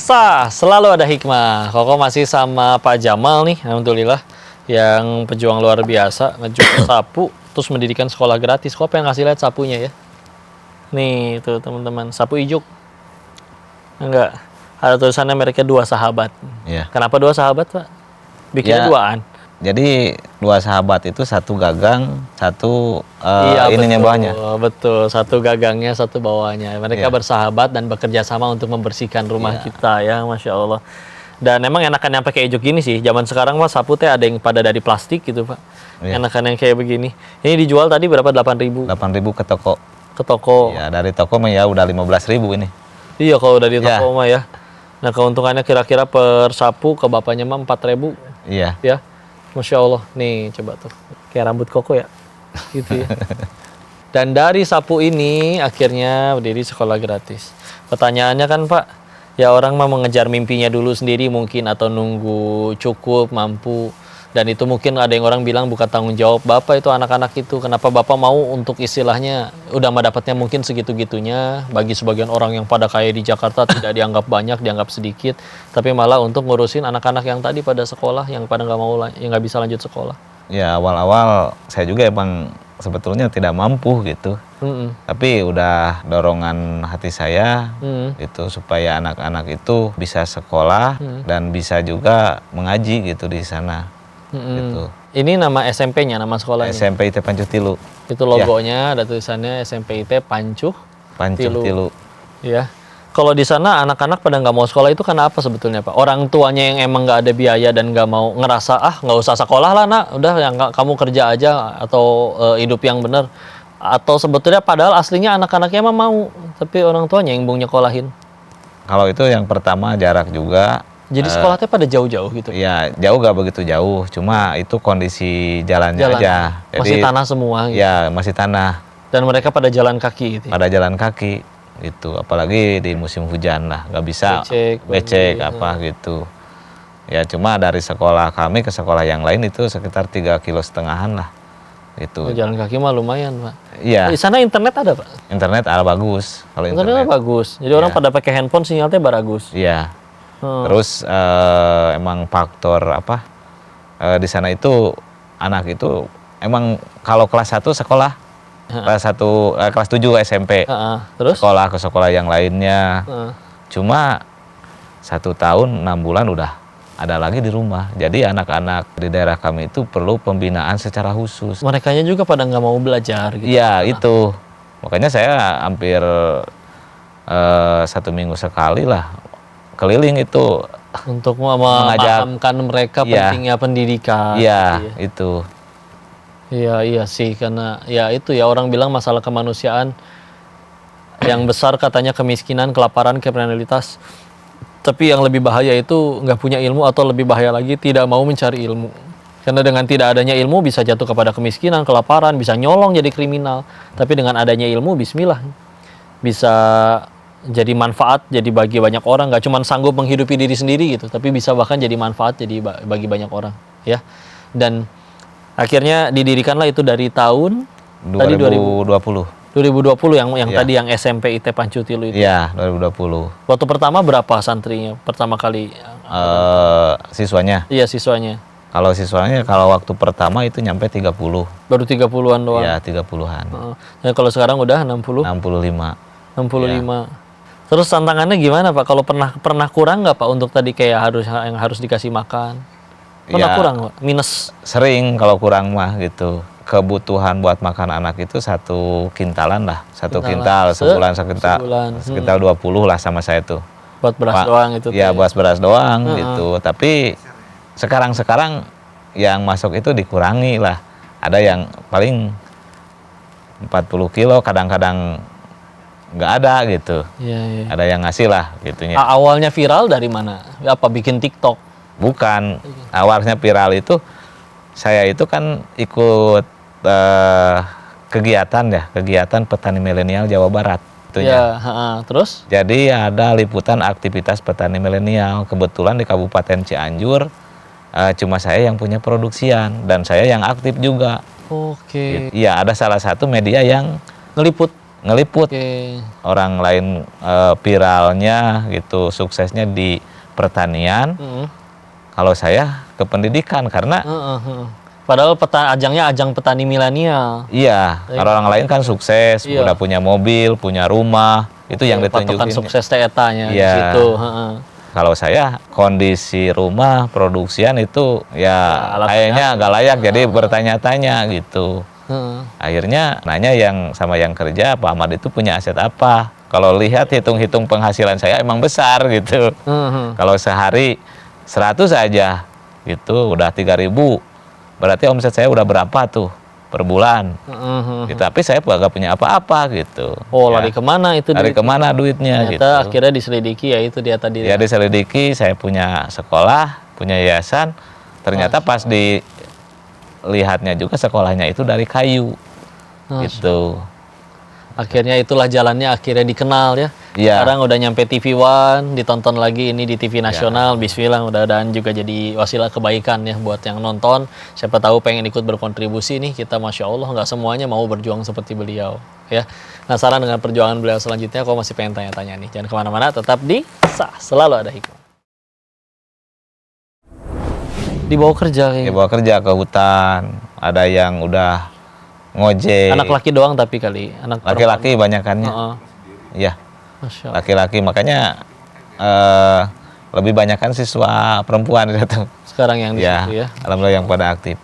Pemirsa, selalu ada hikmah. Koko masih sama Pak Jamal nih, alhamdulillah, yang pejuang luar biasa, ngejual sapu, terus mendirikan sekolah gratis. Kok pengen ngasih lihat sapunya ya? Nih, tuh teman-teman, sapu ijuk. Enggak, ada tulisannya mereknya Dua Sahabat. Iya. Kenapa Dua Sahabat, Pak? Bikinnya Ya, duaan. Jadi dua sahabat itu satu gagang, satu ininya betul, bawahnya. betul. Satu gagangnya, satu bawahnya. Mereka Iya. bersahabat dan bekerja sama untuk membersihkan rumah Iya. kita ya, Masya Allah. Dan emang enakan yang pakai ijuk gini sih. Zaman sekarang mah sapu teh ada yang pada dari plastik gitu, Pak. Iya. Enakan yang kayak begini. Ini dijual tadi berapa? 8.000 8.000 ke toko. ke toko. Ya, dari toko mah ya udah 15.000 ini. Iya, kalau dari Ya. toko mah ya. Nah, keuntungannya kira-kira per sapu ke bapaknya mah 4.000 Iya. ya. Masya Allah. Nih, coba tuh. Kayak rambut koko ya. Gitu ya. Dan dari sapu ini akhirnya berdiri sekolah gratis. Pertanyaannya kan Pak, ya orang mah mengejar mimpinya dulu sendiri mungkin atau nunggu cukup, mampu. Dan itu mungkin ada yang orang bilang bukan tanggung jawab Bapak itu anak-anak itu. Kenapa Bapak mau untuk istilahnya udah mah dapatnya mungkin segitu-gitunya. Bagi sebagian orang yang pada kaya di Jakarta tidak dianggap banyak, dianggap sedikit. Tapi malah untuk ngurusin anak-anak yang tadi pada sekolah, yang pada nggak mau, yang nggak bisa lanjut sekolah. Ya, awal-awal saya juga emang sebetulnya tidak mampu gitu. Tapi udah dorongan hati saya gitu supaya anak-anak itu bisa sekolah dan bisa juga mengaji gitu di sana. Gitu. Ini nama SMP-nya, nama sekolahnya. SMP IT Pancuh Tilu. Itu logonya ada tulisannya SMP IT Pancuh Tilu. Ya. Kalau di sana anak-anak pada nggak mau sekolah itu karena apa sebetulnya Pak? Orang tuanya yang emang nggak ada biaya dan nggak mau ngerasa nggak usah sekolah lah nak, udah yang kamu kerja aja atau hidup yang benar. Atau sebetulnya padahal aslinya anak-anaknya emang mau, tapi orang tuanya yang mau nyekolahin. Kalau itu yang pertama jarak juga. Jadi sekolahnya pada jauh-jauh gitu. Ya jauh gak begitu jauh, cuma itu kondisi jalannya aja. Masih tanah semua. Gitu. Ya masih tanah. Dan mereka pada jalan kaki gitu. Pada jalan kaki gitu, apalagi di musim hujan lah, nggak bisa becek apa gitu. Ya cuma dari sekolah kami ke sekolah yang lain itu sekitar 3,5 kilometeran lah. Gitu. Jalan kaki mah lumayan Pak. Iya. Di sana internet ada Pak? Internet ada bagus. Kalau Internetnya bagus. Jadi orang pada pakai handphone sinyalnya bagus. Iya. Terus emang faktor apa di sana itu anak itu emang kalau kelas 1 sekolah kelas 7 SMP terus sekolah ke sekolah yang lainnya cuma 1 tahun 6 bulan udah ada lagi di rumah. Jadi anak-anak di daerah kami itu perlu pembinaan secara khusus. Merekanya juga pada nggak mau belajar gitu. Iya itu makanya saya hampir 1 minggu sekali lah keliling itu untuk memahamkan mereka pentingnya pendidikan. Iya, itu. Iya sih karena ya itu ya orang bilang masalah kemanusiaan yang besar katanya kemiskinan, kelaparan, kriminalitas. Tapi yang lebih bahaya itu nggak punya ilmu atau lebih bahaya lagi tidak mau mencari ilmu. Karena dengan tidak adanya ilmu bisa jatuh kepada kemiskinan, kelaparan, bisa nyolong jadi kriminal. Tapi dengan adanya ilmu, bismillah, bisa jadi manfaat jadi bagi banyak orang, nggak cuma sanggup menghidupi diri sendiri gitu, tapi bisa bahkan jadi manfaat jadi bagi banyak orang ya. Dan akhirnya didirikanlah itu dari tahun 2020 yang tadi yang SMP IT Pancuh Tilu itu. Iya 2020. Waktu pertama berapa santrinya pertama kali? Siswanya? Iya siswanya. Kalau siswanya kalau waktu pertama itu nyampe 30. Baru 30-an doang. Iya 30-an. Nah, kalau sekarang udah 65. 65. Terus tantangannya gimana Pak? Kalau pernah kurang nggak Pak untuk tadi kayak yang harus dikasih makan? Pernah kurang Pak? Minus? Sering kalau kurang mah gitu. Kebutuhan buat makan anak itu 1 kintalan lah. 1 kintal sebulan sekitar 20 lah sama saya tuh. Buat beras doang itu? Iya buat beras doang gitu. Tapi sekarang yang masuk itu dikurangi lah. Ada yang paling 40 kilo kadang-kadang nggak ada gitu. Iya. Ada yang ngasih lah gitunya. Awalnya viral dari mana? Apa bikin TikTok? Bukan. Awalnya viral itu saya itu kan ikut kegiatan petani milenial Jawa Barat. Ya, terus? Jadi ada liputan aktivitas petani milenial. Kebetulan di Kabupaten Cianjur cuma saya yang punya produksian dan saya yang aktif juga. Oke. Iya, ada salah satu media yang ngeliput. ngeliput Oke. orang lain viralnya gitu, suksesnya di pertanian. Heeh. Kalau saya ke pendidikan karena Heeh, heeh. Padahal ajangnya ajang petani milenial. iya, kalau orang lain kan sukses, Iya. udah punya mobil, punya rumah, itu yang Patokan ditunjukin. sukses teh etanya di Iya. situ. Heeh. Kalau saya kondisi rumah produksian itu ya alatnya. kayaknya agak layak, jadi bertanya-tanya gitu. Heeh. Akhirnya nanya yang sama yang kerja, Pak Ahmad itu punya aset apa? Kalau lihat hitung-hitung penghasilan saya emang besar gitu. Heeh. Kalau sehari 100 aja gitu udah 3.000. Berarti omset saya udah berapa tuh per bulan? Heeh. Gitu. Tapi saya gak punya apa-apa gitu. Oh, Ya, lari kemana itu lari duit? kemana duitnya gitu. Ternyata akhirnya diselidiki ya itu dia tadi. Ya diselidiki, saya punya sekolah, punya yayasan. Ternyata pas dilihatnya juga sekolahnya itu dari kayu. Gitu. Akhirnya itulah jalannya akhirnya dikenal ya. Iya. Sekarang udah nyampe TV One, ditonton lagi ini di TV nasional. Bismillah, mudah-mudahan juga jadi wasilah kebaikan ya buat yang nonton. Siapa tahu pengen ikut berkontribusi nih, kita Masya Allah nggak semuanya mau berjuang seperti beliau ya. Penasaran dengan perjuangan beliau selanjutnya, kok masih pengen tanya-tanya nih. Jangan kemana-mana, tetap di Sah, selalu ada hikmah. Dibawa kerja Ya kayak bawa kerja ke hutan, ada yang udah ngojek. anak laki doang tapi kali anak Laki-laki banyakannya. Heeh. Iya, Masya Allah. laki-laki. Makanya lebih banyakan siswa perempuan gitu. Sekarang yang di Ya, situ ya. alhamdulillah yang pada aktif.